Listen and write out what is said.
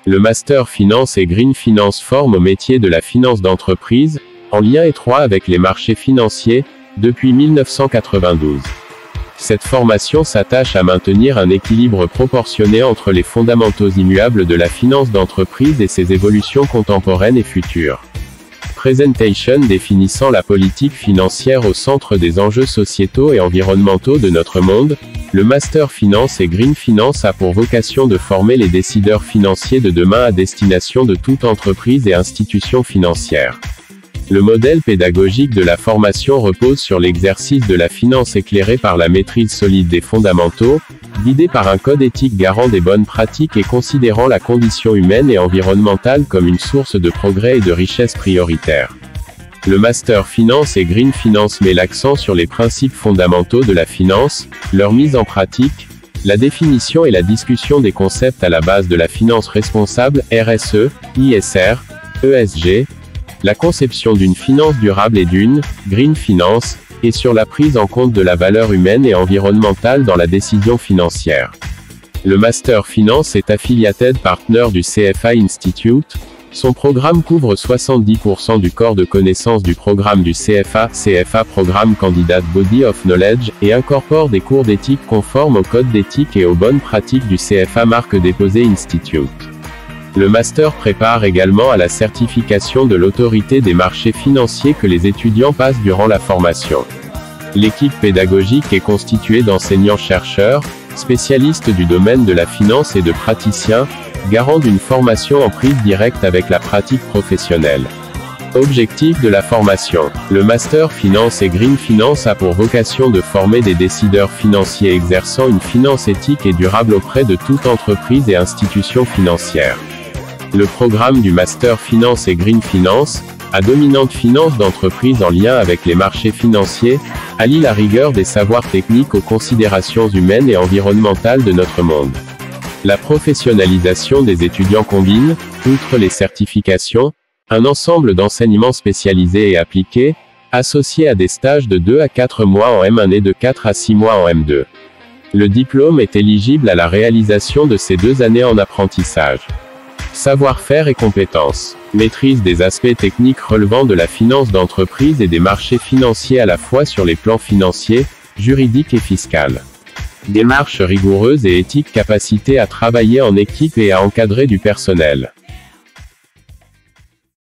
Le Master Finance et Green Finance forment au métier de la finance d'entreprise, en lien étroit avec les marchés financiers, depuis 1992. Cette formation s'attache à maintenir un équilibre proportionné entre les fondamentaux immuables de la finance d'entreprise et ses évolutions contemporaines et futures. Presentation définissant la politique financière au centre des enjeux sociétaux et environnementaux de notre monde, le Master Finance et Green Finance a pour vocation de former les décideurs financiers de demain à destination de toute entreprise et institution financière. Le modèle pédagogique de la formation repose sur l'exercice de la finance éclairé par la maîtrise solide des fondamentaux, guidé par un code éthique garant des bonnes pratiques et considérant la condition humaine et environnementale comme une source de progrès et de richesse prioritaire. Le Master Finance et Green Finance met l'accent sur les principes fondamentaux de la finance, leur mise en pratique, la définition et la discussion des concepts à la base de la finance responsable, RSE, ISR, ESG, la conception d'une finance durable et d'une Green Finance, et sur la prise en compte de la valeur humaine et environnementale dans la décision financière. Le Master Finance est affiliated partner du CFA Institute. Son programme couvre 70% du corps de connaissances du programme du CFA Programme Candidate Body of Knowledge, et incorpore des cours d'éthique conformes au code d'éthique et aux bonnes pratiques du CFA Marque Déposée Institute. Le Master prépare également à la certification de l'autorité des marchés financiers que les étudiants passent durant la formation. L'équipe pédagogique est constituée d'enseignants-chercheurs, spécialistes du domaine de la finance et de praticiens, garants d'une formation en prise directe avec la pratique professionnelle. Objectif de la formation. Le Master Finance et Green Finance a pour vocation de former des décideurs financiers exerçant une finance éthique et durable auprès de toute entreprise et institution financière. Le programme du Master Finance et Green Finance, à dominante finance d'entreprise en lien avec les marchés financiers, allie la rigueur des savoirs techniques aux considérations humaines et environnementales de notre monde. La professionnalisation des étudiants combine, outre les certifications, un ensemble d'enseignements spécialisés et appliqués, associés à des stages de 2 à 4 mois en M1 et de 4 à 6 mois en M2. Le diplôme est éligible à la réalisation de ces 2 années en apprentissage. Savoir-faire et compétences. Maîtrise des aspects techniques relevant de la finance d'entreprise et des marchés financiers à la fois sur les plans financiers, juridiques et fiscal. Démarche rigoureuse et éthique. Capacité à travailler en équipe et à encadrer du personnel.